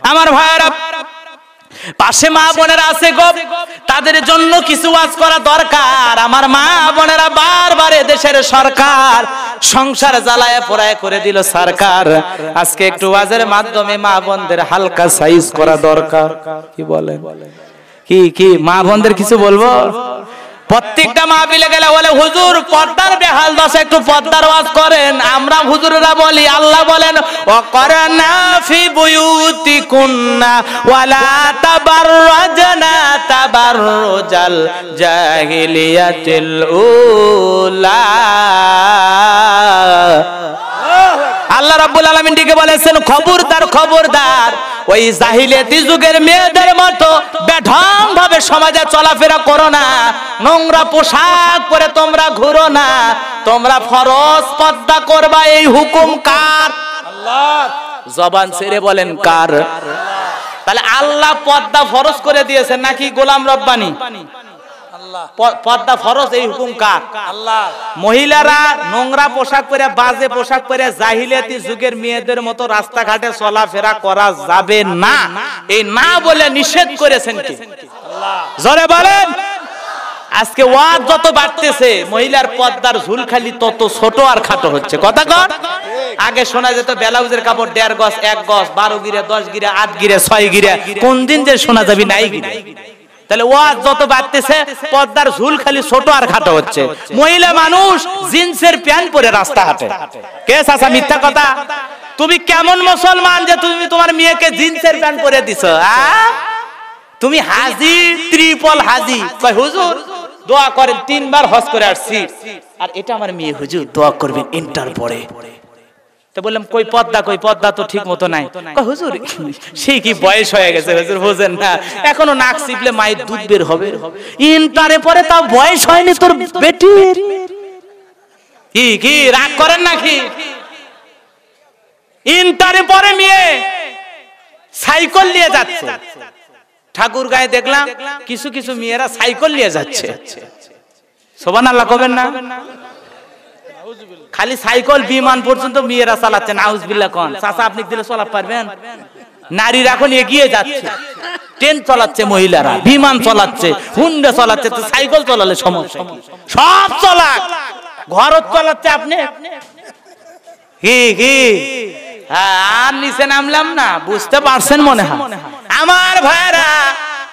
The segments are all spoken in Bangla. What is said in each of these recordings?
আমার ভাইরা পাশে মা বোনেরা আছে গো, তাদের জন্য কিছু ওয়াজ করা দরকার। আমার মা বোনেরা বারবার দেশের সরকার সংসার জ্বালায় পোড়ায় করে দিল সরকার। আজকে একটু ওয়াজের মাধ্যমে মা বোনদের হালকা সাইজ করা দরকার। কি বলেন? কি মা বোনদের কিছু বলবো? প্রত্যেকটা মাহফিলে গেলে বলে হুজুর পর্দার বেহাল দশা, একটু পর্দার ওয়াজ করেন। আমরা হুজুররা বলি, আল্লাহ বলেন ওয়াকরানা ফি বুয়ুতিকুন্না ওয়ালা তাবাররাজনা তাবাররুজাল জাহিলিয়াতিল উলা। আল্লাহ রাব্বুল আলামিন ডেকে বলেছেন খবরদার খবরদার, ওই জাহিলিয়াতি যুগের মেয়েদের মতো বেঢং ভাবে সমাজে চলাফেরা করো না, নোংরা পোশাক পরে তোমরা ঘুরো না, তোমরা ফরজ পর্দা করবা। এই হুকুম কার? আল্লাহ। জবান ছেড়ে বলেন কার? তাহলে আল্লাহ পর্দা ফরজ করে দিয়েছেন নাকি গোলাম রব্বানি? পর্দা ফরজ, এই হুকুম কার? আল্লাহ। মহিলারা নোংরা পোশাক পরে, বাজে পোশাক পরে জাহিলিয়াতি যুগের মেয়েদের মতো রাস্তাঘাটে চলাফেরা করা যাবে না, এই না বলে নিষেধ করেছেন কি? আল্লাহ। জোরে বলেন। আজকে ওয়াজ যত বাড়তেছে মহিলার পর্দার ঝুলখালি তত ছোট আর খাটো হচ্ছে। কথা কর। আগে শোনা যেত ব্লাউজের কাপড় 1.5 গজ, 1 গজ, 12 গিরা, 10 গিরা, 8 গিরা, 6 গিরা, কোন দিন যে শোনা যাবে নাই গিরা। তাহলে ওয়াজ যত বাড়তেছে পর্দার ঝুল খালি ছোট আর খাটো হচ্ছে। মহিলা মানুষ জিন্সের প্যান্ট পরে রাস্তা হাঁটে। কে চাচা মিথ্যা কথা? তুমি কেমন মুসলমান যে তুমি তোমার মেয়েকে জিন্সের প্যান্ট পরে দিছো? তুমি হাজি, ত্রিপল হাজি। কয় হুজুর দোয়া করেন 3 বার হজ করে আসছি, আর এটা আমার মেয়ে, হুজুর দোয়া করবেন ইন্টার পড়ে। তো বললাম কই পর্দা, কই পর্দা তো ঠিক মতো নাই। কয় হুজুর সেই কি বয়স হয়ে গেছে হুজুর, বুঝেন না, এখনো নাক চিপলে মায়ের দুধ বের হবে। ইন্টারে পরে তাও বয়স হয়নি তোর বেটির। কি রাগ করেন নাকি? ইন্টারে পরে মেয়ে সাইকেল নিয়ে যাচ্ছে। ঠাকুর গায়ে দেখলাম কিছু কিছু মেয়েরা সাইকেল নিয়ে যাচ্ছে। সুবহানাল্লাহ কবেন না? খালি সাইকেল বিমান পর্যন্ত মেয়েরা চালাচ্ছে। নাউজুবিল্লাহ কোন চাচা আপনি দিলে চলা পারবেন? নারীরা এখন এগিয়ে যাচ্ছে, ট্রেন চালাচ্ছে মহিলারা, বিমান চালাচ্ছে, হুন্ডা চালাচ্ছে, তো সাইকেল চালালে সমস্যা কি? সব চালাক, ঘর চালাচ্ছে আপনি। কি আর নিচে নামলাম না, বুঝতে পারছেন মনে হয় আমার ভাইরা।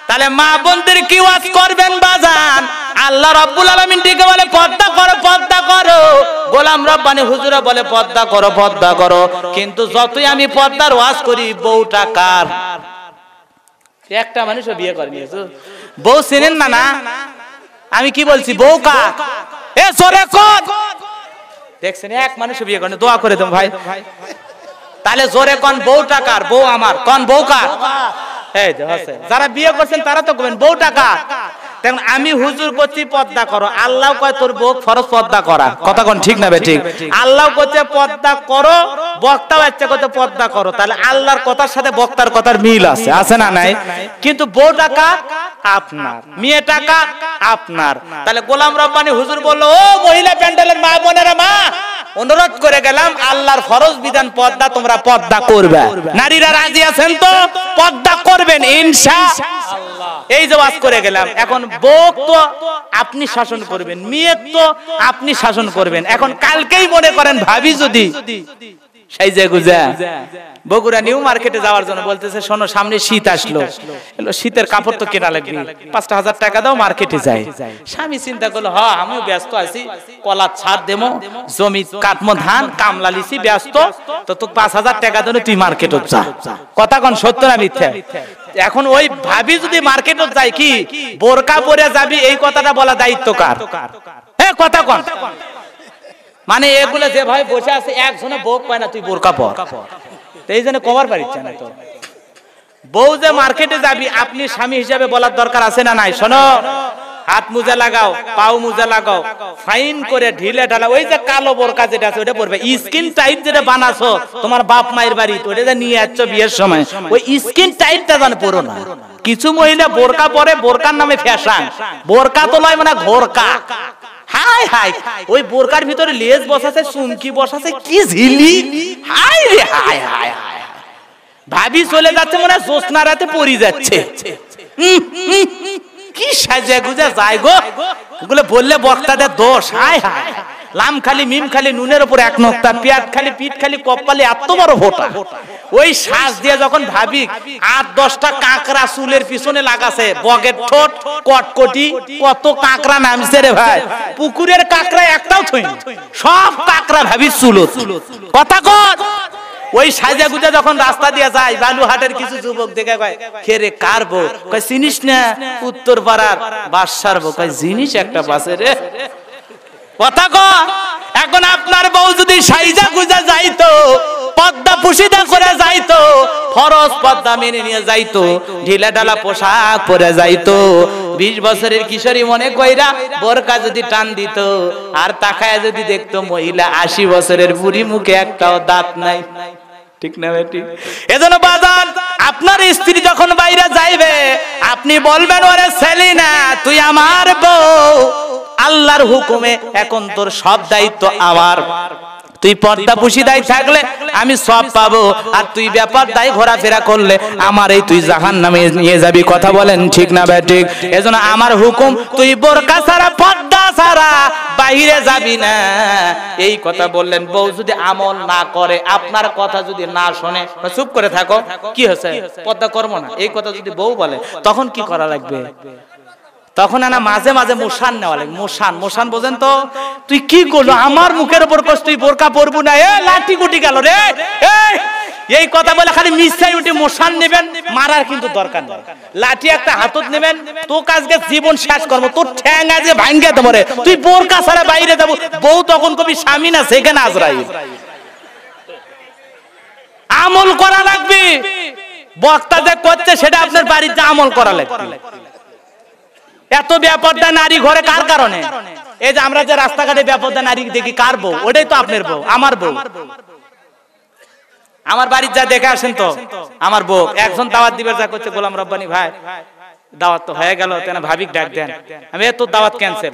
তাহলে মা বোনদের কি ওয়াজ করবেন বাজান? আল্লাহ রাব্বুল আলামিন ডেকে বলে পর্দা করো, পর্দা করো। গোলাম রব্বানি হুজুরা বলে পর্দা করো, পর্দা করো। কিন্তু যতই আমি পর্দার ওয়াজ করি, বউটা কার? একটা মানুষও বিয়ে করেনি। বউ চেনেন না? না আমি কি বলছি, বউ কার? এ সরে কোন দেখছেন এক মানুষও বিয়ে করেনি। দোয়া করে দেন ভাই। তাহলে জোরে কোন বউটা কার? বউ আমার। কোন বউ কার? এই যে আছে যারা বিয়ে করছেন তারা তো কবেন বউটা কার? দেখুন আমি হুজুর করছি পর্দা করো, আল্লাহ কয় তোর বউ ফরজ পর্দা করা। কথা কোন ঠিক না বে ঠিক? আল্লাহ কইছে পর্দা করো, বক্তাও ইচ্ছা করতে পর্দা করো। তাহলে আল্লাহর কথার সাথে বক্তার কথার মিল আছে, আছে না নাই? কিন্তু বউটা কার? আপনার। মেয়েটা কার? আপনার। তাহলে গোলাম রব্বানি হুজুর বলল, ও মহিলা প্যান্ডেলের মা বোনেরা, মা অনুরোধ করে গেলাম আল্লাহর ফরজ বিধান পর্দা, তোমরা পর্দা করবে। নারীরা রাজি আছেন তো? পর্দা করবেন ইনশাআল্লাহ। এই যে ওয়াজ করে গেলাম। এখন বউ তো আপনি শাসন করবেন, মেয়ে তো আপনি শাসন করবেন। এখন কালকেই মনে করেন ভাবি যদি সাইজা গুজা বগুড়া নিউ মার্কেটে যাওয়ার জন্য বলতেছে, শোনো সামনে শীত আসলো, শীতের কাপড় তো কেনা লাগবে, 5,000 টাকা দাও, মার্কেটে যাই। স্বামী চিন্তা করলো, হ্যাঁ আমিও ব্যস্ত আছি, কলা ছাড় দেবো, জমি কাটমো, ধান কামলা লিছি, ব্যস্ত তো, তো 5,000 টাকা দিলে তুই মার্কেটে যা। কথা কোন সত্য না মিথ্যা? এখন ওই ভাবি যদি মার্কেটে যায়, কি বোরকা পরে যাবি, এই কথাটা বলা দায়িত্ব কার? হ্যাঁ কথা কোন? মানে এগুলো যে ভাই বসে আছে একজনে বউ পায় না, তুই বোরকা পর, এই জন্য কভার পারিচ্ছে না। তো বউ যে মার্কেটে যাবি, আপনি স্বামী হিসাবে বলার দরকার আছে না নাই? শোনো, হাত মোজা লাগাও, পাও মোজা লাগাও, ফাইন করে ঢিলে ঢালা, ওই যে কালো বোরকা যেটা আছে ওটা পরবে। স্কিন টাইট যেটা বানাছো তোমার বাপ মায়ের বাড়ি, ওটা যে নিয়ে আসছো বিয়ের সময়, ওই স্কিন টাইটটা জানো পরো না। কিছু মহিলা বোরকা পরে, বোরকার নামে ফ্যাশন, বোরকা তো নয় মানে ঘোরকা। হাই হাই, ওই বোরকার ভিতরে লেজ বসাছে, চুমকি বসাছে, কি ঝিলি, হাই রে হাই হাই হাই। ভাবি চলে যাচ্ছে মনে হয় জ্যোৎস্না রাতে পড়ি যাচ্ছে। কি সাজে গুজে যায় গো, এগুলো বললে বক্তাদের দোষ। হায় হায়, লাম খালি মিম খালি নুনের উপর এক নক্তা, পিয়াট খালি পিঠ খালি কপালে এত বড় ফোঁটা। ওই শ্বাস দিয়ে যখন ভাবি 8-10টা কাঁকড়া চুলের পিছনে লাগাছে, বগের ঠোঁট কটকটি কত কাঁকড়া নামছে রে ভাই, পুকুরের কাঁকড়া একটাও থইনি, সব কাঁকড়া ভাবি চুলত। কথা কর। ওই সাজা গুজা যখন রাস্তা দিয়ে যায়, বালুহাটের কিছু যুবক দেখে কয় কে রে কার বউ, কয় চিনিস না উত্তর পাড়ার বাদশার বউ, কয় জিনিস একটা পাশে রে। কথা কর। এখন আপনার বউ যদি সাইজা গুজা যাইতো, পর্দা পুশিদা করে যাইতো, ফরজ পর্দা মেনে নিয়ে যাইতো, ঢিলা ঢালা পোশাক পরে যাইতো, 20 বছরের কিশোরী মনে কইরা বোরকা যদি টান দিত, আর তাকায় যদি দেখতো মহিলা 80 বছরের বুড়ি, মুখে একটাও দাঁত নাই। ঠিক না বেটি? এজন্য বাজান, আপনার স্ত্রী যখন বাইরে যাইবে, আপনি বলবেন ওরে সেলিনা তুই আমার বউ, আল্লাহর হুকুমে এখন তোর সব দায়িত্ব আমার, তুই পর্দা পুশিদায় থাকলে আমি সব পাবো, আর তুই ব্যাপার দায় ঘোরাফেরা করলে আমার এই তুই জাহান্নামে নিয়ে যাবি। কথা বলেন ঠিক না বেঠিক? এজন্য আমার হুকুম, তুই বোরকা ছাড়া পর্দা ছাড়া বাইরে যাবি না। এই কথা বললেন। বউ যদি আমল না করে, আপনার কথা যদি না শোনে, চুপ করে থাকো, কি হয়েছে পর্দা করবো না, এই কথা যদি বউ বলে, তখন কি করা লাগবে? তখন না মাঝে মাঝে মোশান নেওয়া লাগে। মোশান, মোশান বোঝেন তো? তুই কি করলো আমার মুখের উপর কষ্ট, তুই বোরকা পরবো না, এ লাঠি কুটি গেল রে, এই কথা বলে খালি মিশাই উঠে মোশান নেবেন, মারার কিন্তু দরকার নেই। লাঠি একটা হাতত নেবেন, তো কাজকে জীবন শেষ করবো, তোর ঠ্যাং আজকে ভাঙ্গে দেবো রে, তুই বোরকা ছাড়া বাইরে যাবো। বউ তখন কবি স্বামী না, সেখানে আজরাইল। আমল করা লাগবে, বক্তা যে করছে সেটা আপনার বাড়িতে আমল করা লাগবে। এত ব্যাপারটা নারী ঘরে কার কারণে? এই যে আমরা যে রাস্তাঘাটে ব্যাপারটা নারী দেখি, কার বউ? ওটাই তো আপনার বউ, আমার বউ। আমার বাড়ির যা দেখে আসেন তো, আমার বউ। একজন দাওয়াত দিবে যা করছে, গোলাম রব্বানি ভাই দাওয়াত তো হয়ে গেল, তেনা ভাবিক ডাক দেন। আমি তোর দাওয়াত ক্যান্সেল,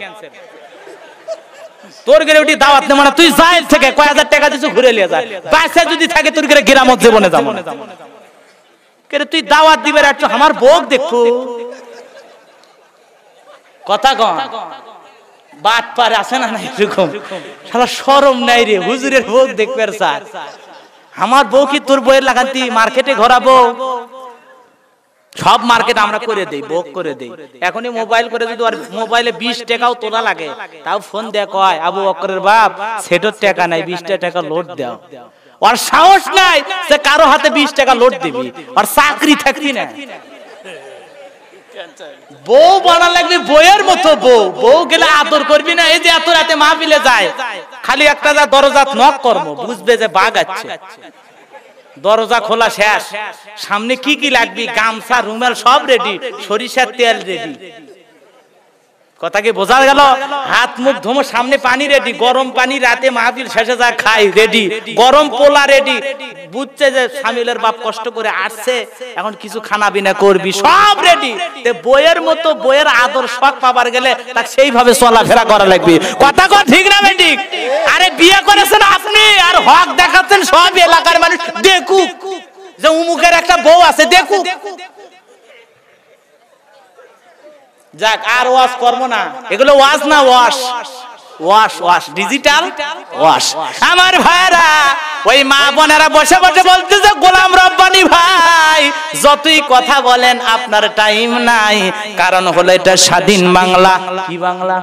তোর গেলে উঠি দাওয়াত নেব না, তুই যাই থেকে কয় হাজার টাকা দিছো ঘুরে নিয়ে যায়, বাসা যদি থাকে তোর গেলে গ্রামত জীবনে যাবো না। তুই দাওয়াত দিবে আমার বউ দেখো, কথা কন বাট পারে আসে না, এরকম শালা শরম নাই রে, হুজুরের বউ দেখবে স্যার, আমার বউ কি তোর বউয়ের লাগাতি মার্কেটে ঘোরাবো? সব মার্কেট আমরা করে দেই, বউক করে দেই। এখনই মোবাইল করে যদি আর মোবাইলে 20 টাকাও তোলা লাগে, তাও ফোন দেয়া কয় আবু বকরের বাপ সেটার টাকা নাই, 20 টাকা লোড দাও। ওর সাহস নাই সে কারো হাতে 20 টাকা লোড দিবি, আর চাকরি থাকবি না। বউ বানা লাগবে বইয়ের মতো বউ, বউ গেলে আদর করবি না। এই যে এত রাতে মাহফিলে যায়, খালি একটা যা দরজাত নক করবো, বুঝবে যে বাঘ আছে। দরজা খোলা শেষ, সামনে কি কি লাগবে, গামছা রুমাল সব রেডি, সরিষার তেল রেডি। কথা কি বোঝা গেল? হাত মুখ ধোমো, সামনে পানি রেডি, গরম পানি রাতে মাহফিল শেষে যা খাই রেডি, গরম পোলা রেডি। বুঝছে যে সামিলের বাপ কষ্ট করে আসছে, এখন কিছু খানা বিনা করবি, সব রেডি। বইয়ের মতো বইয়ের আদর শখ পাবার গেলে তাকে সেইভাবে চলাফেরা করা লাগবে। কথা কর ঠিক না বেঠিক? আরে বিয়ে করেছেন আপনি আর হক দেখাচ্ছেন সব এলাকার মানুষ দেখুক যে উমুকের একটা বউ আছে, দেখুক। যাক, আর ওয়াশ করবো না, এগুলো ওয়াশ না, wash wash wash digital wash. আমার ভাইরা, ওই মা বোনেরা বসে বসে বলতেছে গোলাম রব্বানি ভাই যতই কথা বলেন আপনার টাইম নাই, কারণ হলো এটা স্বাধীন বাংলা। কি বাংলা?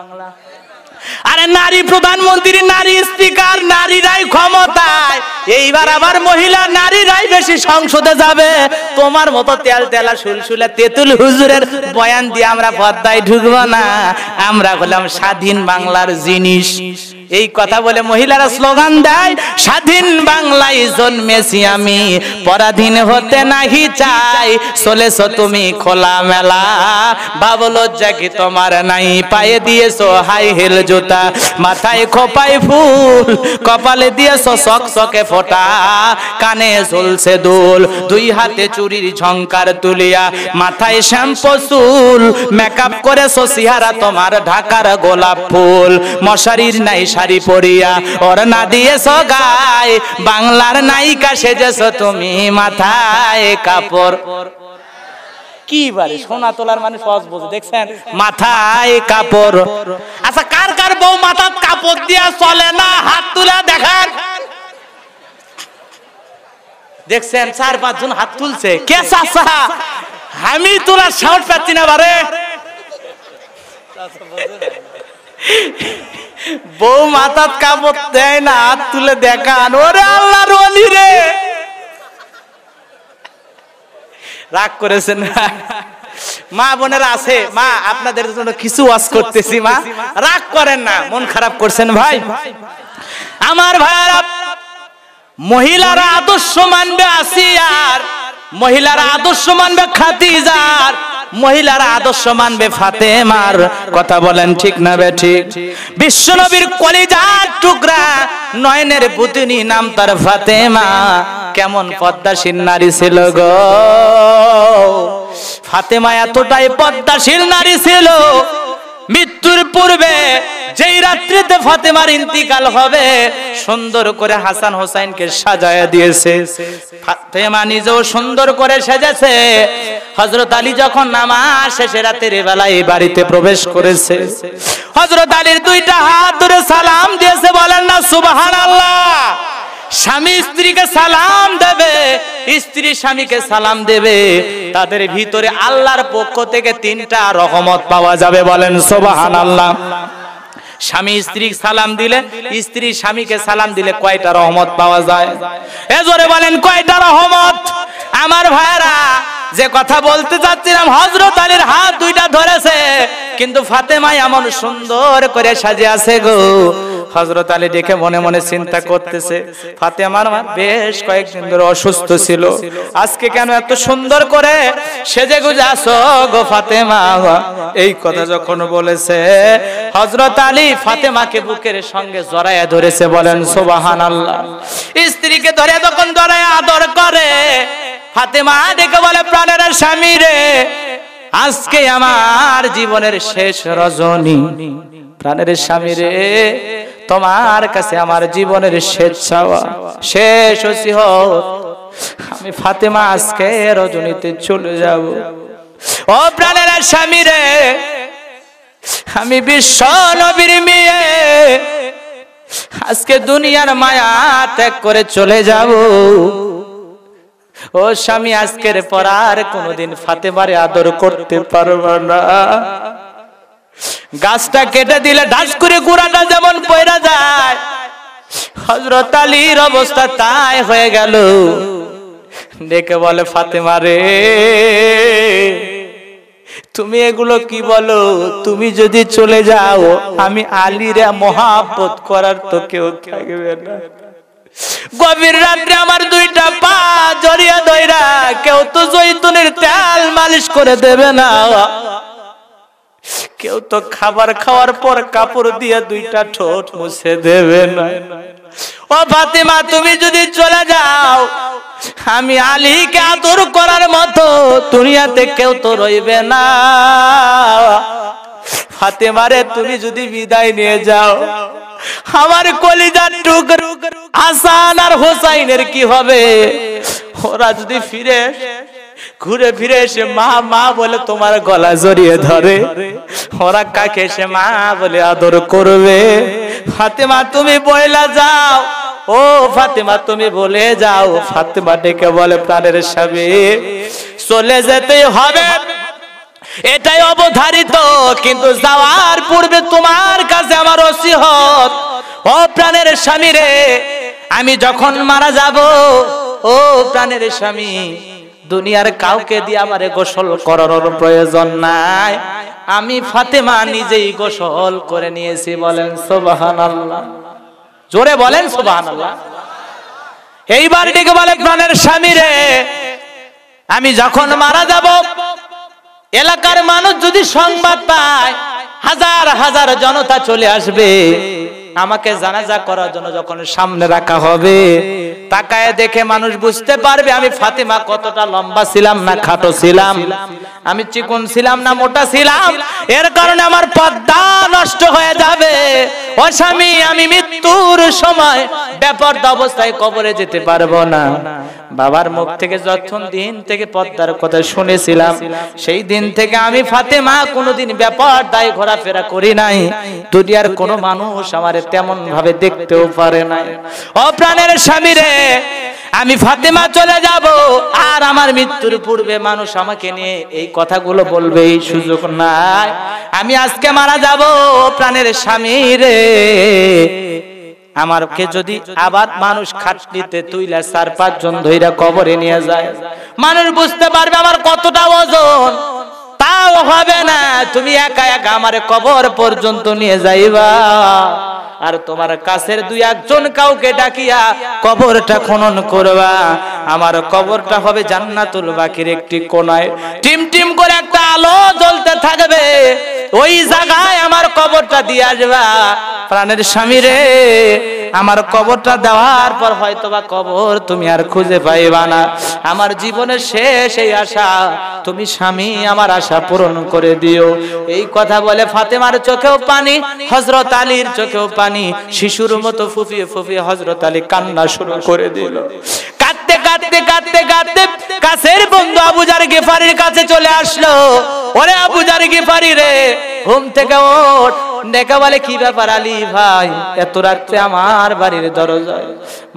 আরে নারী প্রধানমন্ত্রী, নারী স্পিকার, নারীরাই ক্ষমতায়। এইবার আবার মহিলা নারীরাই বেশি সংসদে যাবে। তোমার মতো তেল তেলা সুলসুলা তেতুল হুজুরের বয়ান দিয়ে আমরা পর্দায় ঢুকবো না, আমরা হলাম স্বাধীন বাংলার জিনিস। এই কথা বলে মহিলারা স্লোগান দেয়, স্বাধীন বাংলায় জন্মেছি আমি, পরাধীন হতে নাহি চাই, চলেছো তুমি খোলা মেলা, বাবু লজ্জা কি তোমার নাই, পায়ে দিয়েছো হাই হিল জুতা, মাথায় খোপায় ফুল, কপালে দিয়েছো চকচকে ফোঁটা, কানে ঝুলছে দুল, দুই হাতে চুরির ঝংকার তুলিয়া, মাথায় শ্যাম্পু চুল, মেকআপ করেছো চেহারা তোমার ঢাকার গোলাপ ফুল, মশারির নাই শাড়ি পরিয়া ওর না দিয়েছো গায়ে, বাংলার নায়িকা সেজেছো তুমি মাথায় কাপড়। কি বারে সোনা তোলার মানে সহজ বুঝে, দেখছেন মাথায় কাপড়। আচ্ছা কার কার বউ মাথায় কাপড় দিয়া চলে না হাত তুলে দেখান। দেখছেন 4-5 জন হাত তুলছে। কে চাচা? আমি তোলার সাহস পাচ্ছি না বারে। বউ মাথার কাপড় দেয় না, হাত তুলে দেখান। ওরে আল্লাহর ওলি রে, রাগ করেছেন না? মা বোনেরা আছে, মা আপনাদের জন্য কিছু ওয়াজ করতেছি, মা রাগ করেন না, মন খারাপ করছেন ভাই। আমার ভাইরা, মহিলারা আদর্শ মানবে আসিয়ার, মহিলারা আদর্শ মানবে খাদিজার, মহিলারা আদর্শ মানবে ফাতেমার। কথা বলেন ঠিক না বেঠিক? বিশ্বনবীর কলিজার টুকরা নয়নের পুতনি, নাম তার ফাতেমা। কেমন পদ্মাশীল নারী ছিল গো ফাতেমা, এতটাই পদ্মাশীল নারী ছিল, মৃত্যুর পূর্বে যেই রাত্রিতে ফাতেমার ইন্তিকাল হবে, সুন্দর করে হাসান হোসেনকে সাজায়া দিয়েছে। ফাতেমা নিজেও সুন্দর করে সেজেছে। হযরত আলী যখন নামাজ শেষে রাতের বেলায় বাড়িতে প্রবেশ করেছে, হযরত আলীর 2টা হাত ধরে সালাম দিয়েছে। বলেন না সুবহানাল্লাহ। স্বামী স্ত্রীকে সালাম দেবে, স্ত্রী স্বামীকে সালাম দেবে, তাদের ভিতরে আল্লাহর পক্ষ থেকে 3টা রহমত পাওয়া যাবে। বলেন সুবহানাল্লাহ। স্বামী স্ত্রী সালাম দিলে, স্ত্রী স্বামীকে সালাম দিলে কয়টা রহমত পাওয়া যায়? এ জোরে বলেন কয়টা রহমত? আমার ভাইরা, যে কথা বলতে যাচ্ছিলাম, হযরত আলীর হাত 2টা ধরেছে, কিন্তু ফাতেমা এমন সুন্দর করে সাজে আছে গো। হযরত আলী দেখে মনে মনে চিন্তা করতেছে, ফাতেমার মা বেশ কয়েকদিন ধরে অসুস্থ ছিল, আজকে কেন এত সুন্দর করে সেজে গুজে আছো গো ফাতেমা? এই কথা যখন বলেছে, হযরত আলী ফাতেমাকে বুকের সঙ্গে জড়ায়া ধরেছে। বলেন সুবহানাল্লাহ। স্ত্রীকে ধরে যখন জড়ায়া আদর করে, ফাতেমা দেখে বলে, প্রাণের স্বামী রে, আজকে আমার জীবনের শেষ রজনী। প্রাণের স্বামী রে, তোমার কাছে আমার জীবনের শেষ চাওয়া, শেষ ওসিয়ত, আমি ফাতেমা আজকে রজনীতে চলে যাব। ও প্রাণের স্বামী রে, আমি বিশ্ব নবীর মেয়ে, আজকে দুনিয়ার মায়া ত্যাগ করে চলে যাব। ও স্বামী, আজকের পর আর কোনদিন ফাতেমারে আদর করতে পারবো না। গাছটা কেটে দিলে ঢাস করে গোড়াটা যেমন পয়রা যায়, হযরত আলীর অবস্থা তাই হয়ে গেল। ডেকে বলে, ফাতেমা রে, তুমি এগুলো কি বলো? তুমি যদি চলে যাও, আমি আলীরে মহাব্বত করার তো কেউ থাকবে না। গভীর রাত্রে আমার 2টা পা জড়িয়ে ধইরা, কেউ তো জৈতুনের তেল মালিশ করে দেবে না, কেউ তো খাবার খাওয়ার পর কাপড় দিয়ে 2টা ঠোঁট মুছে দেবে না। ও ফাতেমা, তুমি যদি চলে যাও, আমি আলীকে আদর করার মতো দুনিয়াতে কেউ তো রইবে না। ফাতেমা রে, তুমি যদি বিদায় নিয়ে যাও, আমার কলিজার টুকরো হাসান আর হোসাইনের কি হবে? ওরা যদি ঘুরে ফিরে এসে মা মা বলে তোমার গলা জড়িয়ে ধরে, ওরা কাকে এসে মা বলে আদর করবে? ফাতেমা, তুমি বইলা যাও। ও ফাতেমা, তুমি বলে যাও। ফাতেমা ডেকে বলে, প্রাণের স্বামী, চলে যেতে হবে, এটাই অবধারিত, কিন্তু যাওয়ার পূর্বে তোমার কাছে আমার ওসিয়ত। ও প্রাণের স্বামী রে, আমি যখন মারা যাব, ও প্রাণের স্বামী, দুনিয়ার কাউকে দিয়ে আমারে গোসল করানোর প্রয়োজন নাই, আমি ফাতেমা নিজেই গোসল করে নিয়েছি। বলেন সুবহানাল্লাহ। জোরে বলেন সুবহানাল্লাহ। এইবার ডেকে বলে, প্রাণের স্বামী রে, আমি যখন মারা যাব, এলাকার মানুষ যদি সংবাদ পায়, হাজার হাজার জনতা চলে আসবে, আমাকে জানাজা করার জন্য যখন সামনে রাখা হবে, তাকায় দেখে মানুষ বুঝতে পারবে আমি ফাতেমা কতটা লম্বা ছিলাম না খাটো ছিলাম, আমি চিকন ছিলাম না মোটা ছিলাম। এর কারণে আমার পর্দা নষ্ট হয়ে যাবে। ও স্বামী আমি মৃত্যুর সময় বেপরদা অবস্থায় কবরে যেতে পারবো না। বাবার মুখ থেকে যখন দিন থেকে পর্দার কথা শুনেছিলাম, সেই দিন থেকে আমি ফাতেমা কোনোদিন বেপরদায় ঘোরাফেরা করি নাই। দুনিয়ার কোনো মানুষ আমারে তেমন ভাবে দেখতেও পারে নাই। ও প্রাণের স্বামী রে, আমি ফাতেমা চলে যাব, আর আমার মৃত্যুর পূর্বে মানুষ আমাকে নিয়ে এই কথাগুলো বলবে এই সুযোগ নাই। আমি আজকে মারা যাব প্রাণের স্বামী রে। আমারকে যদি আবার মানুষ খাটনিতে তুইলা 4-5 জন ধইরা কবরে নিয়ে যায়, মানুষ বুঝতে পারবে আমার কতটা ওজন। তাও হবে না, তুমি একা একা আমারে কবর পর্যন্ত নিয়ে যাইবা, আর তোমার কাছের 2-1 জন কাউকে ডাকিয়া কবরটা খনন করবা। আমার কবরটা হবে জান্নাতুল বাকির একটি কোণায়, টিম টিম করে একটা আলো জ্বলতে থাকবে। ওই জায়গায় আমার কবরটা দিয়ে আসবা। প্রাণের স্বামী রে, আমার কবরটা দেওয়ার পর হয়তোবা কবর তুমি আর খুঁজে পাইবা না। আমার জীবনের শেষ এই আশা তুমি স্বামী আমার আশা পূরণ করে দিও। এই কথা বলে ফাতেমার চোখেও পানি, হযরত আলীর চোখেও পানি। শিশুর মতো ফুফিয়ে ফুফিয়ে হযরত আলী কান্না শুরু করে দিল। কাঁদতে কাঁদতে কাঁদতে কাঁদতে কাছের বন্ধু আবু যার গিফারির কাছে চলে আসলো। ওরে আবু যার গিফারি রে, ঘুম থেকে ওঠ। ডেকে বলে কি ব্যাপার আলী ভাই, এত রাত্রে আমার বাড়ির দরজায়?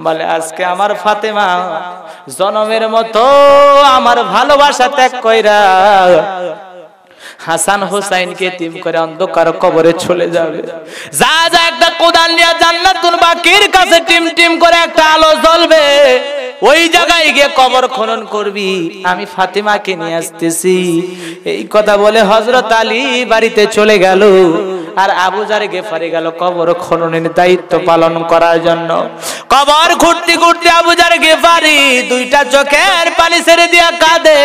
বলে আজকে আমার ফাতেমা জনমের মতো আমার ভালোবাসা ত্যাগ কইরা হাসান হোসাইনকে এতিম করে অন্ধকার কবরে চলে যাবে। যা যা একটা কোদাল নিয়ে জান্নাতুল বাকির কাছে টিম টিম করে একটা আলো জ্বলবে, ওই জায়গায় গিয়ে কবর খনন করবি, আমি ফাতেমাকে নিয়ে আসতেছি। এই কথা বলে হযরত আলী বাড়িতে চলে গেল, আর আবু যার গিফারি গেল কবর খননের দায়িত্ব পালন করার জন্য। কবর খুঁড়তে খুঁড়তে আবু যার গিফারি 2টা চোখের পানি ছেড়ে দিয়া কাঁদে,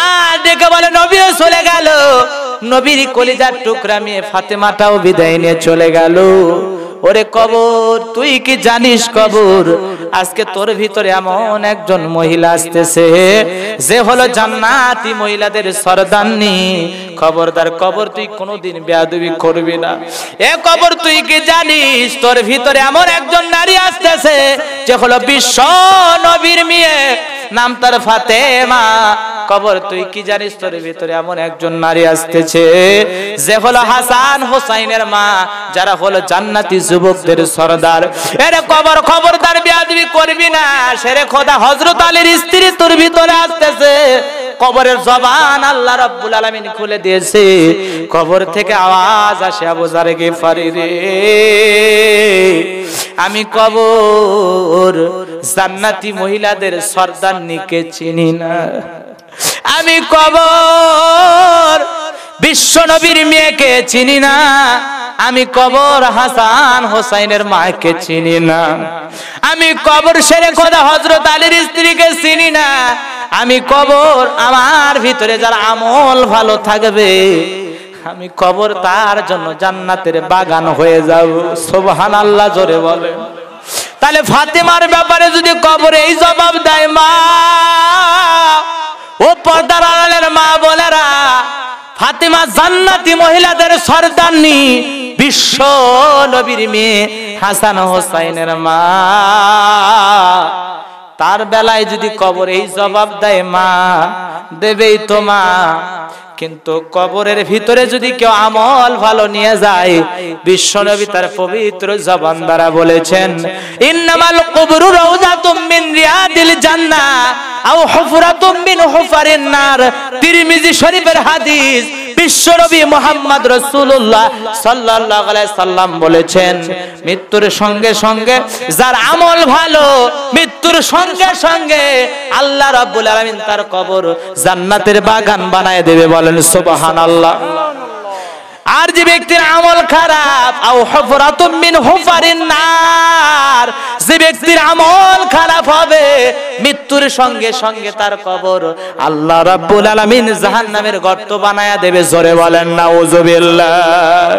আর ডেকে বলে নবী চলে গেল। নবীর কলিজার টুকরা মেয়ে ফাতেমাটাও বিদায় নিয়ে চলে গেল। ওরে কবর, তুই কি জানিস কবর, আজকে তোর ভিতরে এমন একজন মহিলা আসতেছে যে হলো জান্নাতি মহিলাদের সরদারনি। খবরদার কবর, তুই কোনোদিন বেয়াদবি করবি না। এ কবর, তুই কি জানিস তোর ভিতরে এমন একজন নারী আসতেছে যে হলো বিশ্ব নবীর মেয়ে, নাম তার ফাতেমা। কবর, তুই কি জানিস তোর ভিতরে এমন একজন নারী আসতেছে যে হলো হাসান হোসাইনের মা, যারা হলো জান্নাতি যুবকদের সরদার। এরে কবর, খবরদার বেয়াদবি করবি না। সেরে খোদা হযরত আলীর স্ত্রী তোর ভিতরে আসতেছে। কবরের জবান আল্লাহ রাব্বুল আলামিন খুলে দিয়েছে। কবর থেকে আওয়াজ আসে, আবু যার গিফারি রে, আমি কবর জান্নাতি মহিলাদের সরদারনিকে চিনি না। আমি কবর বিশ্ব নবীর মেয়েকে চিনি না। আমি কবর হাসান হোসাইনের মাকে চিনি না। আমি কবর শেরে খোদা হযরত আলীর স্ত্রীকে চিনি না। আমি কবর আমার ভিতরে যার আমল ভালো থাকবে, আমি কবর তার জন্য জান্নাতের বাগান হয়ে যাব। সুবহানাল্লাহ, জোরে বলে। তাহলে ফাতেমার ব্যাপারে যদি কবর এই জবাব দেয়, মা ও পর্দার আড়ালের মা বোনেরা, ফাতেমা জান্নাতি মহিলাদের সরদারনি, বিশ্ব নবীর মেয়ে, হাসান হোসাইনের মা। তার বেলায় যদি কবর এই জবাব দেয়, মা দেবেই তো মা, কিন্তু কবরের ভিতরে যদি কেউ আমল ভালো নিয়ে যায়, বিশ্বনবী তার পবিত্র জবান দ্বারা বলেছেন, ইন্নামাল কুবরু রাউযাতুম মিন রিয়াদিল জান্নাহ আও হুফরাতুম মিন হুফারিন নার। তিরমিজি শরীফের হাদিস। বিশ্বনবী মুহাম্মদ রাসূলুল্লাহ সাল্লাল্লাহু আলাইহি সাল্লাম বলেছেন, মৃত্যুর সঙ্গে সঙ্গে যার আমল ভালো, মৃত্যুর সঙ্গে সঙ্গে আল্লাহ রাব্বুল আলামিন তার কবর জান্নাতের বাগান বানায় দেবে। বলেন সুবহানাল্লাহ। আর যে ব্যক্তির আমল খারাপ, আও হুফরাতুম মিন হুফারিন নার, যে ব্যক্তির আমল খারাপ হবে, মৃত্যুর সঙ্গে সঙ্গে তার কবর আল্লাহ রাব্বুল আলামিন জাহান্নামের গর্ত বানায়া দেবে। জোরে বলেন নাউযুবিল্লাহ।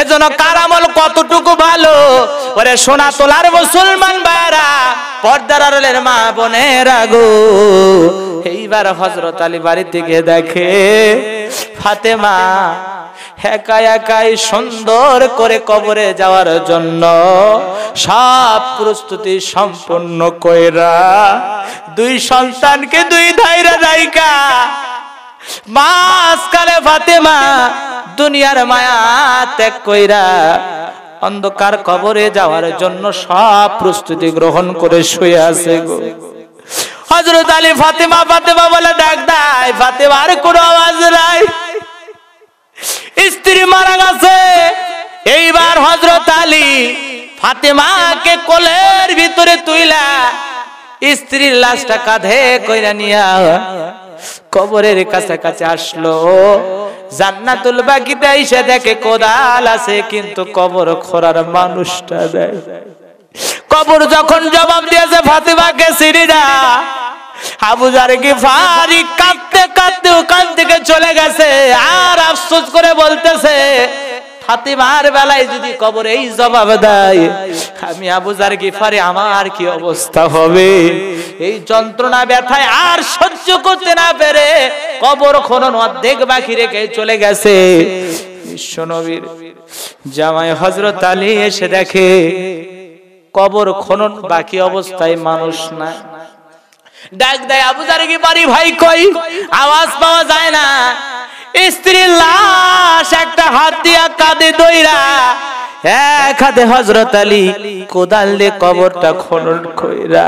এজন্য কার আমল কতটুকু ভালো, ওরে সোনা তোলার মুসলমান ভাইরা, পর্দার আড়ালের মা বোনেরা গো, এইবার হযরত আলী বাড়ি থেকে দেখে ফাতেমা একা একাই সুন্দর করে কবরে যাওয়ার জন্য সব প্রস্তুতি সম্পন্ন কইরা দুই সন্তানকে দুই ধাইরা রাইকা মাঝখানে ফাতেমা দুনিয়ার মায়া ত্যাগ কইরা অন্ধকার কবরে যাওয়ার জন্য সব প্রস্তুতি গ্রহণ করে শুয়ে আছে গো। হযরত আলী ফাতেমা ফাতেমা বলে ডাক দেয়, ফাতেমার কোনো আওয়াজ নাই, স্ত্রী মারা গেছে। এইবার হযরত আলী ফাতেমাকে কোলের ভিতরে তুইলা স্ত্রীর লাশটা কাঁধে কইরা নিয়া কবরের কাছাকাছি আসলো। জান্নাতুল বাকিতে এসে দেখে কোদাল আছে কিন্তু কবর খোঁড়ার মানুষটা দেয়। কবর যখন জবাব দিয়েছে ফাতেমাকে সিরিরা, আবু যার গিফারি কাঁদতে কাঁদতে ওখান থেকে চলে গেছে। আর আফসোস করে বলতেছে, ফাতেমার বেলায় যদি কবর এই জবাব দেয়, আমি আবু যার গিফারি আমার কি অবস্থা হবে। এই যন্ত্রণা ব্যথায় আর সহ্য করতে না পেরে কবর খনন অর্ধেক বাকি রেখে চলে গেছে। বিশ্বনবীর জামাই হযরত আলী এসে দেখে কবর খনন বাকি অবস্থায় মানুষ না। ডাক দেয়, আবু যার গিফারি ভাই কই? আওয়াজ পাওয়া যায় না। স্ত্রীর লাশ একটা হাত দিয়া কাঁধে দইরা, এক হাতে হযরত আলী কোদাল দিয়ে কবরটা খনন কইরা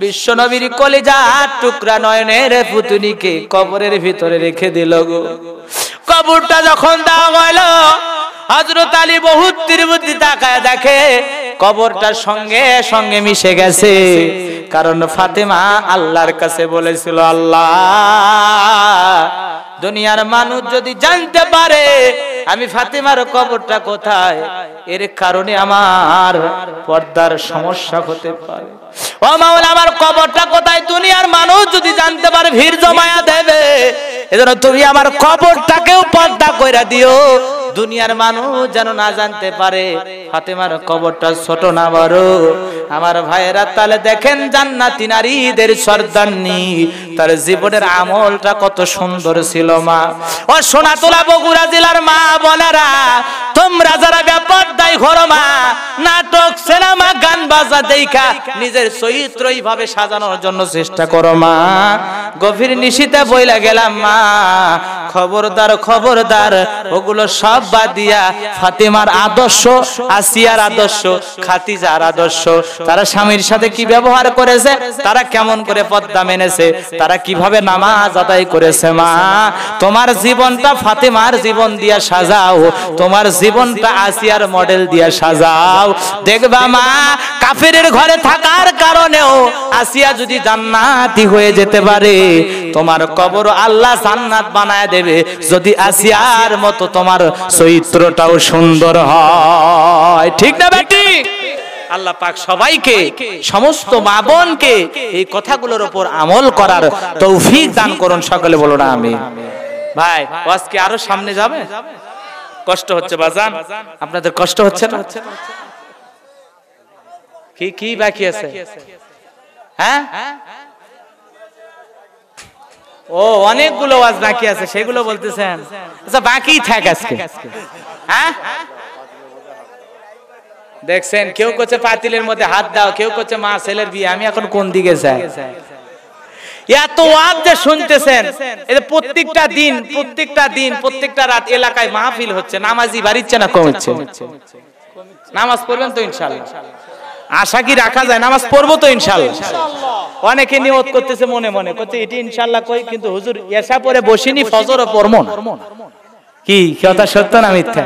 বিশ্বনবীর কলিজার টুকরা নয়নের পুতুনিকে কবরের ভিতরে রেখে দিল গো। কবরটা যখন দেওয়া হইল, হযরত আলী বহুত তীরবুদ্ধি তাকায় দেখে কবরটা সঙ্গে সঙ্গে মিশে গেছে। কারণ ফাতেমা আল্লাহর কাছে বলেছিল, আল্লাহ দুনিয়ার মানুষ যদি জানতে পারে আমি ফাতেমার কবরটা কোথায়, এর কারণে আমার পর্দার সমস্যা হতে পারে। ও মাওলা, আমার কবরটা কোথায় দুনিয়ার মানুষ যদি জানতে পারে ভিড় জমায়া দেবে। এজন্য তুমি আমার কবরটাকেও পর্দা কইরা দিও, দুনিয়ার মানুষ যেন না জানতে পারে ফাতেমার কবরটা ছোট না বড়। আমার ভাইয়েরা, তাহলে দেখেন জান্নাতি নারীদের সর্দারনি, তার জীবনের আমলটা কত সুন্দর ছিল। মা ও সোনাতলা বগুড়া জেলার মা বোনেরা, তোমরা যারা বেপরদাই ঘর মা, নাটক সিনেমা গান বাজা দেখা নিজের চরিত্র এইভাবে সাজানোর জন্য চেষ্টা করো মা। গভীর নিশীতে বইলা গেলাম মা, খবরদার খবরদার ওগুলো সব বাদ দিয়া ফাতেমার আদর্শ, আসিয়ার আদর্শ, খাদিজার আদর্শ, তারা স্বামীর সাথে কি ব্যবহার করেছে, তারা কেমন করে পর্দা মেনেছে, তারা কিভাবে নামাজ আদায় করেছে মা, তোমার জীবনটা ফাতেমার জীবন দিয়া সাজাও, তোমার জীবনটা আসিয়ার মডেল দিয়া সাজাও। দেখবা মা, কাফেরের ঘরে থাকার কারণেও আসিয়া যদি জান্নাতি হয়ে যেতে পারে, তোমার কবর আল্লাহ জান্নাত বানায় দেবে যদি আসিয়ার মতো তোমার চরিত্রটাও সুন্দর হয়। ঠিক না বেটি? আল্লাহ পাক সবাইকে, সমস্ত মা বোনকে এই কথাগুলোর উপর আমল করার তৌফিক দান করুন। সকলে বলো না আমিন। ভাই, আজকে আরো সামনে যাবে, কষ্ট হচ্ছে বাজান, আপনাদের কষ্ট হচ্ছে না? কি কি বাকি আছে? হ্যাঁ, ও অনেকগুলো ওয়াজ বাকি আছে, সেগুলো বলতেছেন। আচ্ছা, বাকি থাক আজকে। হ্যাঁ, দেখছেন কেউ করছে পাতিলের মধ্যে হাত দাও, কেউ করছে মা ছেলের বিয়ে। আমি এখন কোন দিকে যাই? এত ওয়াজ যে শুনতেছেন, এই প্রত্যেকটা দিন প্রত্যেকটা রাত এলাকায় মাহফিল হচ্ছে, নামাজি বাড়িচ্ছে না কমছে? নামাজ পড়বেন তো ইনশাআল্লাহ? আশা কি রাখা যায়? নামাজ পড়বো তো ইনশাআল্লাহ? অনেকে নিয়ত করতেছে মনে মনে, করছে এটি ইনশাআল্লাহ কই, কিন্তু হুজুর এসা পরে বসিনি, ফজরও পড়বো না। কি কথা সত্য না মিথ্যা?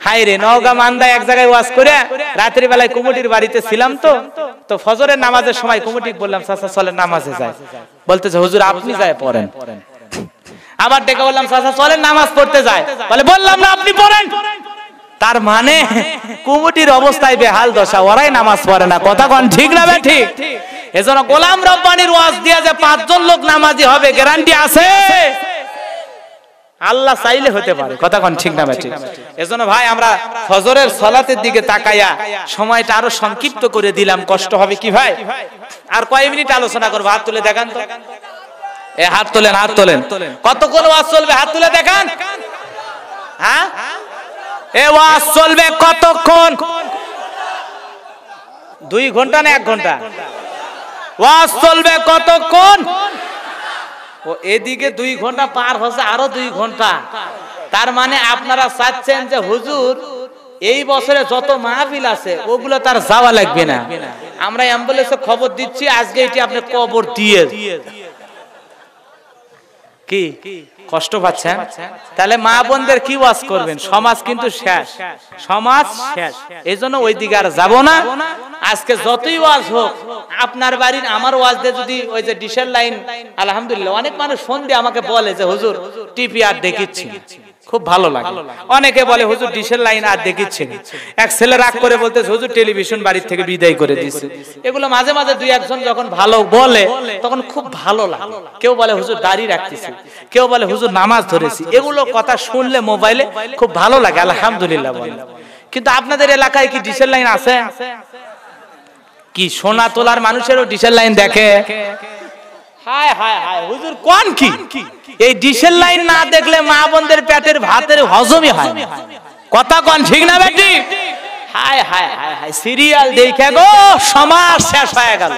হাই রে, নওগাঁ মান্দা এক জায়গায় ওয়াজ করে রাতের বেলায় কুমুটির বাড়িতে ছিলাম, তো ফজরের নামাজের সময় কুমুটি বললাম, চাচা চলেন নামাজে যায়। বলতেছে হুজুর আপনি যায় পড়েন। আবার ডেকে বললাম, চাচা চলেন নামাজ পড়তে যায়। বলে বললাম না আপনি পড়েন। তার মানে কুমুটির অবস্থায় বেহাল দশা, ওরাই নামাজ পড়ে না। কথা কোন ঠিক না বে ঠিক? এজন্য গোলাম রব্বানির ওয়াজ দিয়া যে 5 জন লোক নামাজি হবে গ্যারান্টি আছে? আল্লাহ চাইলে হতে পারে। কথা কোন ঠিক না বে ঠিক? এজন্য ভাই, আমরা ফজরের সালাতের দিকে তাকায়া সময়টা আরো সংক্ষিপ্ত করে দিলাম। কষ্ট হবে কি ভাই? আর কয় মিনিট আলোচনা করব? হাত তুলে দেখান তো। হাত তোলেন, হাত তোলেন। কতক্ষণ ওয়াজ চলবে? হাত তুলে দেখান। হ্যাঁ এ ওয়াজ চলবে কতক্ষণ? 2 ঘন্টা না 1 ঘন্টা? ওয়াজ চলবে কতক্ষণ? ও এদিকে 2 ঘন্টা পার হচ্ছে, আরো 2 ঘন্টা। তার মানে আপনারা চাচ্ছেন যে হুজুর এই বছরে যত মাহফিল আছে ওগুলো তার যাওয়া লাগবে না। আমরা অ্যাম্বুলেন্সে খবর দিচ্ছি আজকে এটি আপনি কবর দিয়ে কি কষ্ট পাচ্ছেন? তাহলে মা বোনদের কি ওয়াজ করবেন? সমাজ কিন্তু শেষ, সমাজ শেষ। এই জন্য ওই দিকে আর যাবো না। আজকে যতই ওয়াজ হোক, আপনার বাড়ির আমার ওয়াজ দিয়ে যদি ওই যে ডিশের লাইন, আলহামদুলিল্লাহ অনেক মানুষ ফোন দিয়ে আমাকে বলে যে হুজুর টিভি আর দেখিচ্ছি, খুব ভালো লাগে। অনেকে বলে হুজুর ডিশের লাইন আর দেখিচ্ছি। এক ছেলে রাগ করে বলতেছে হুজুর টেলিভিশন বাড়ির থেকে বিদায় করে দিয়েছে। এগুলো মাঝে মাঝে 2-1 জন যখন ভালো বলে তখন খুব ভালো লাগে। কেউ বলে হুজুর দাড়ি রাখতেছি, কেউ বলে হুজুর নামাজ ধরেছি। এগুলো কথা শুনলে মোবাইলে খুব ভালো লাগে, আলহামদুলিল্লাহ বলে। কিন্তু আপনাদের এলাকায় কি ডিশের লাইন আছে? কি সোনা তোলার মানুষেরও ডিশের লাইন দেখে? হায় হায় হায় হুজুর কোন কি? এই ডিশের লাইন না দেখলে মা বোনদের পেটের ভাতের হজমই হয় না। কথা কোন ঠিক না বেটি? হায় হায় হায় হায় সিরিয়াল দেখে গো সমাজ শেষ হয়ে গেল।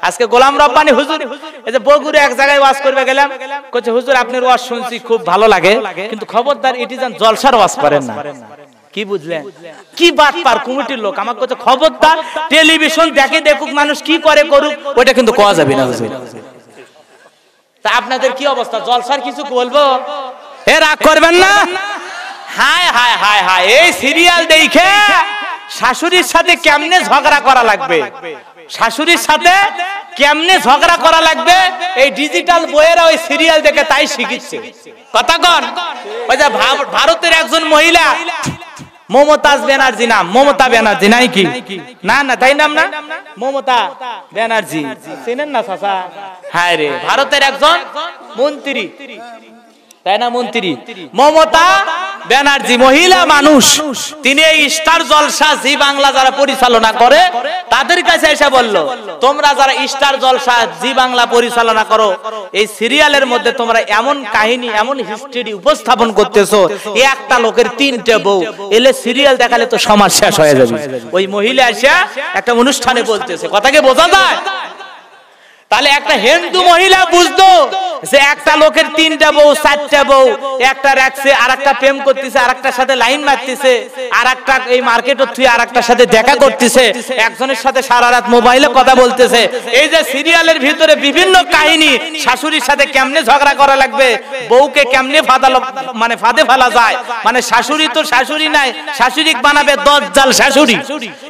আজকে গোলাম রব্বানী হুজুর এই যে বগুড়া এক জায়গায় ওয়াজ করবে গেলাম, কইছে হুজুর আপনার ওয়াজ শুনছি খুব ভালো লাগে, কিন্তু খবরদার এটি যেন জলসার ওয়াজ করেন না। কি বুঝলেন? কি বাত পার কমিটির লোক আমাকে কইছে খবরদার টেলিভিশন দেখে দেখুক মানুষ কি করে করুক, ওটা কিন্তু কোয়া যাবে না হুজুর। তা আপনাদের কি অবস্থা? জলসার কিছু বলবো? হে রাগ করবেন না। হায় হায় হায় হায় এই সিরিয়াল দেখে শাশুড়ির সাথে কেমনে ঝগড়া করা লাগবে, শাশুড়ির সাথে কেমনে ঝগড়া করা লাগবে, এই ডিজিটাল বইয়েরা ওই সিরিয়াল দেখে তাই শিখিচ্ছে। কথা কন। ওই যে ভারতের একজন মহিলা মমতাজ ব্যানার্জি নাম, মমতা ব্যানার্জি নাই কি? না না তাই নাম না, মমতা ব্যানার্জি চেনেন না চাচা? হ্যাঁ রে, ভারতের একজন মন্ত্রী, তাই না? মন্ত্রী মমতা ব্যানার্জি মহিলা মানুষ। তিনি এই স্টার জলসা জি বাংলা যারা পরিচালনা করে তাদের কাছে এসে বলল, তোমরা যারা স্টার জলসা জি বাংলা পরিচালনা করো, এই সিরিয়ালের মধ্যে তোমরা এমন কাহিনী এমন হিস্ট্রি উপস্থাপন করতেছো, একটা লোকের 3টে বউ, এলে সিরিয়াল দেখালে তো সমাজ শেষ হয়ে যাবে। ওই মহিলা এসে একটা অনুষ্ঠানে বলতেছে, কথাকে বোঝা যায়? তাহলে একটা হিন্দু মহিলা বুঝতো যে একটা লোকের 3টা বউ 4টা বউ, একটা রাখছে আর একটা প্রেম করতেছে, আর একটার সাথে লাইন মারতেছে, আর একটা এই মার্কেটে তুই আর একটার সাথে দেখা করতেছে, একজনের সাথে সারা রাত মোবাইলে কথা বলতেছে। এই যে সিরিয়ালের ভিতরে বিভিন্ন কাহিনী, শাশুড়ির সাথে কেমনে ঝগড়া করা লাগবে, বউকে কেমনে মানে ফাঁদে ফেলা যায়, মানে শাশুড়ি তো শাশুড়ি নাই, শাশুড়ি বানাবে দজ্জাল শাশুড়ি।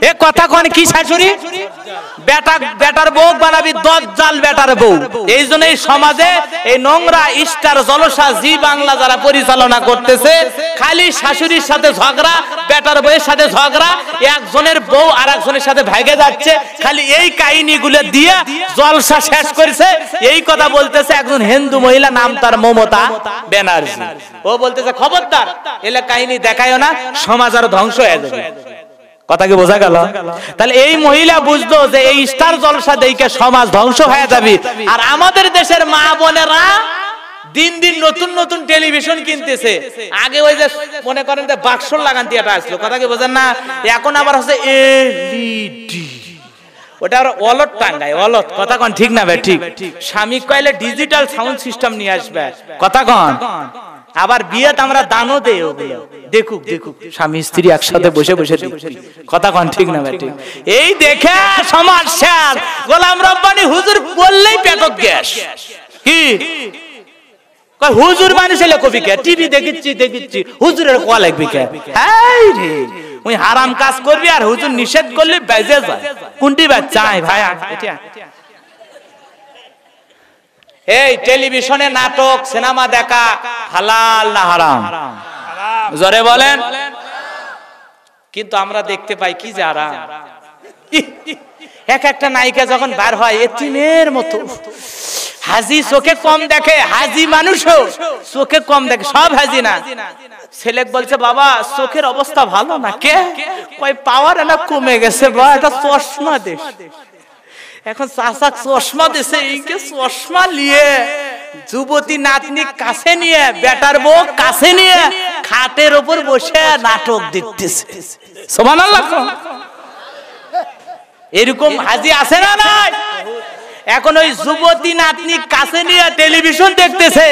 এ কথা কোন কি শাশুড়ি? বেটার বউ বানাবি দজ্জাল বেটার বউ। এই জন্য এই সমাজে এই নোংরা স্টার জলসা জি বাংলা যারা পরিচালনা করতেছে, খালি শাশুড়ির সাথে ঝগড়া, বেটার বউয়ের সাথে ঝগড়া, একজনের বউ আর একজনের সাথে ভাগে যাচ্ছে, খালি এই কাহিনীগুলো দিয়ে জলসা শেষ করেছে। এই কথা বলতেছে একজন হিন্দু মহিলা, নাম তার মমতা ব্যানার্জি। ও বলতেছে খবরদার এলে কাহিনী দেখায়ও না, সমাজ আর ধ্বংস হয়ে যাবে। কথা কি বোঝা গেল? তাহলে এই মহিলা বুঝতো যে এই স্টার জলসা দেখে সমাজ ধ্বংস হয়ে যাবে। আর আমাদের দেশের মা বোনেরা দিন দিন নতুন নতুন টেলিভিশন কিনতেছে। আগে ওই যে মনে করেন যে বাক্সর লাগান দিয়ে আসলো, কথা কি বোঝেন না? এখন আবার হচ্ছে এলইডি, ওটা আর অলট টাঙ্গায়, অলট। কথা কন ঠিক না ভাই? ঠিক। স্বামী কইলে ডিজিটাল সাউন্ড সিস্টেম নিয়ে আসবে, কথা কন। আবার বিয়েতে আমরা দানও দেই, ওগুলো দেখুক দেখুক স্বামী স্ত্রী একসাথে বসে বসে দেখি, কথা কন ঠিক না ভাই? ঠিক। এই দেখে সমাজ শেষ। গোলাম রব্বানী হুজুর বললেই পেটক গ্যাস। কি হুজুর মানুষ এলে কবি কে? টিভি দেখিচ্ছি দেখিচ্ছি, হুজুরের কোয়া লাগবে কে? এই রে ওই হারাম কাজ করবি আর হুজুর নিষেধ করলে বেজে যায়। কোনটি বাচ্চাই ভাই? এই টেলিভিশনে নাটক সিনেমা দেখা হালাল না হারাম? জোরে বলেন। কিন্তু আমরা দেখতে পাই কি যে হারাম। এক একটা নায়িকা যখন বার হয় এতিমের মতো, হাজি চোখে কম দেখে, হাজি মানুষও চোখে কম দেখে, সব হাজি না। ছেলে বলছে বাবা চোখের অবস্থা ভালো না। কে কয় পাওয়ার না কমে গেছে, বা এটা চশমা দে। এখন চাচা চশমা দিছে, এইকে চশমা নিয়ে যুবতী নাতনি কাছে নিয়ে, বেটার বউ কাছে নিয়ে খাটের উপর বসে নাটক দেখতেছে। সুবহানাল্লাহ। এরকম হাজি আছে না নাই? এখন ওই যুবতী নাতনি কাছে নিয়ে টেলিভিশন দেখতেছে,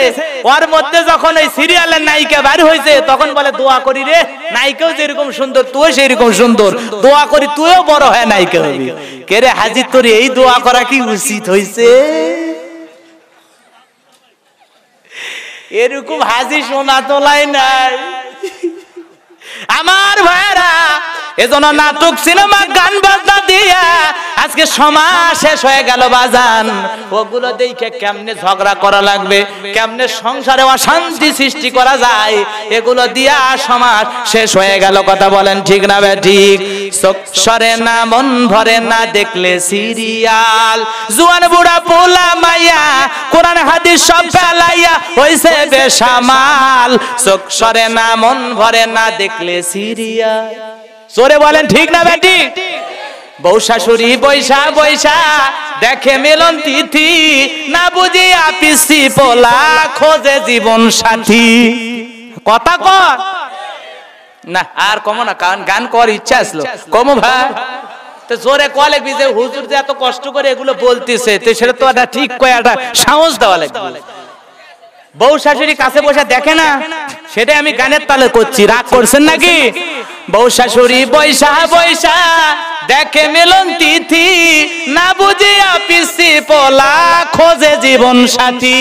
ওর মধ্যে যখন ওই সিরিয়ালের নায়িকা বের হয়েছে তখন বলে দোয়া করি রে, নায়িকাও যেরকম সুন্দর তুইও সেরকম সুন্দর, দোয়া করি তুইও বড় হয় নায়িকা হবি। কে রে হাজি, তোর এই দোয়া করা কি উচিত হয়েছে? এরকম হাজি শোনা তোলাই নাই আমার ভাইরা। এজন্য নাটক সিনেমা গান বাজনা দিয়া আজকে সমাজ শেষ হয়ে গেল বাজান। ওগুলো দেখে কেমনে ঝগড়া করা লাগবে, কেমনে সংসারে অশান্তি সৃষ্টি করা যায়, এগুলো দিয়া সমাজ শেষ হয়ে গেল। কথা বলেন ঠিক না ঠিক? চোখ সরে না মন ভরে না দেখলে সিরিয়াল, জুয়ান বুড়া পোলা মাইয়া কোরআন হাদিস সব ফেলাইয়া হইছে বেসামাল। চোখ সরে না মন ভরে না দেখলে সিরিয়াল। জোরে বলেন ঠিক না বেটি? বউ শাশুড়ি বৈশা বৈশা দেখে মিলন তিথি, না বুঝিয়া পিসি পোলা খোঁজে জীবন সাথী। কথা কর না আর কমো না, কারণ গান কর ইচ্ছা আসলো কমো ভাই। তো জোরে কলে বিজে হুজুর যে এত কষ্ট করে এগুলো বলতেছে, তো সেটা তো একটা ঠিক কয়ে একটা সাহস দেওয়া লাগবে। বউ শাশুড়ি কাছে বসে দেখে না, সেটাই আমি গানের তালে করছি, রাগ করছেন নাকি? বউ শাশুড়ি বৈশা বৈশা দেখে মিলন তিথি, না বুঝিয়া পিসি পোলা খোঁজে জীবন সাথী।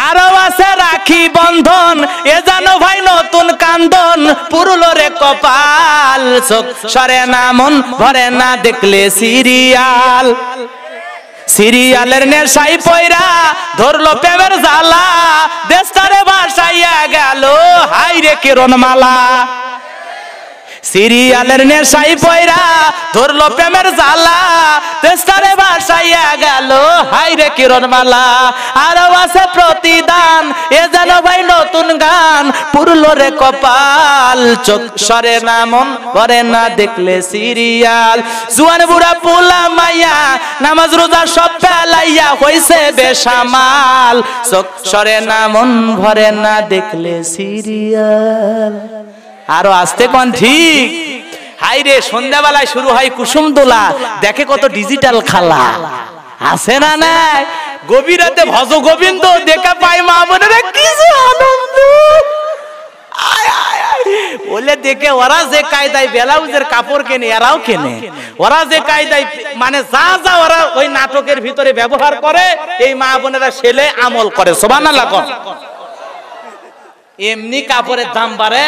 আরো আছে রাখি বন্ধন, এ জানো ভাই নতুন কান্দন, পুরুলো রে কপাল। চোখ সরে না মন ভরে না দেখলে সিরিয়াল, সিরিয়ালের নেশাই পয়রা ধরলো প্রেমের জ্বালা, দেশটারে ভাসাইয়া গেল হাইরে কিরণ মালা। সিরিয়ালের নেশাই পয়রা ধরলো প্রেমের জ্বালা, দেশটারে ভাসাইয়া গেল হাইরে কিরণ মালা। আরো আছে প্রতিদান, এ যেন ভাই নতুন গান, পুরলো রে কপাল। চোখ সরে না মন ভরে না দেখলে সিরিয়াল, জুয়ান বুড়া পোলা মাইয়া নামাজ রোজা সব ফেলাইয়া হইছে বেসামাল। চোখ সরে না মন ভরে না দেখলে সিরিয়াল। আরো আসতে কোন ঠিক? হাইরে সন্ধ্যাবেলায় শুরু হয় কুসুম দোলা, দেখে কত ডিজিটাল খালা আছে না নাই? গভীর রাতে ভজ গোবিন্দ দেখা পায় মা বোনেরা, কি যে আনন্দ। বলে দেখে ওরা যে কায়দায় ব্লাউজের কাপড় কেনে এরাও কেনে, ওরা যে কায়দায় মানে যা যা ওরা ওই নাটকের ভিতরে ব্যবহার করে এই মা বোনেরা সেলে আমল করে। সুবহানাল্লাহ। এমনি কাপড়ের দাম বাড়ে,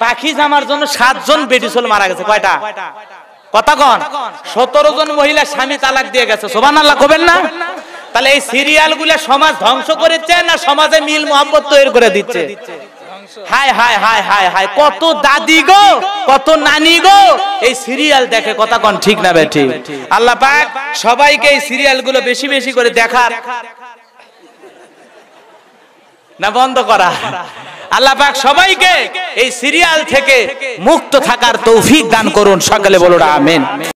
পাখি জামার জন্য 7 জন বেটিসল মারা গেছে। কয়টা? কথা কন। 17 জন মহিলা স্বামী তালাক দিয়ে গেছে। সুবহানাল্লাহ কবেন না? তাহলে এই সিরিয়াল গুলা সমাজ ধ্বংস করেছে না সমাজে মিল মোহাম্মত তৈরি করে দিচ্ছে? হায় হায় হায় হায় হায়, কত দাদি গো কত নানি গো এই সিরিয়াল দেখে। কথা কন ঠিক না বেঠি? আল্লাহ পাক সবাইকে এই সিরিয়াল গুলো বেশি বেশি করে দেখার না বন্ধ করা, আল্লাহ পাক সবাইকে এই সিরিয়াল থেকে মুক্ত থাকার তৌফিক দান করুন। সকলে বলুন আমিন।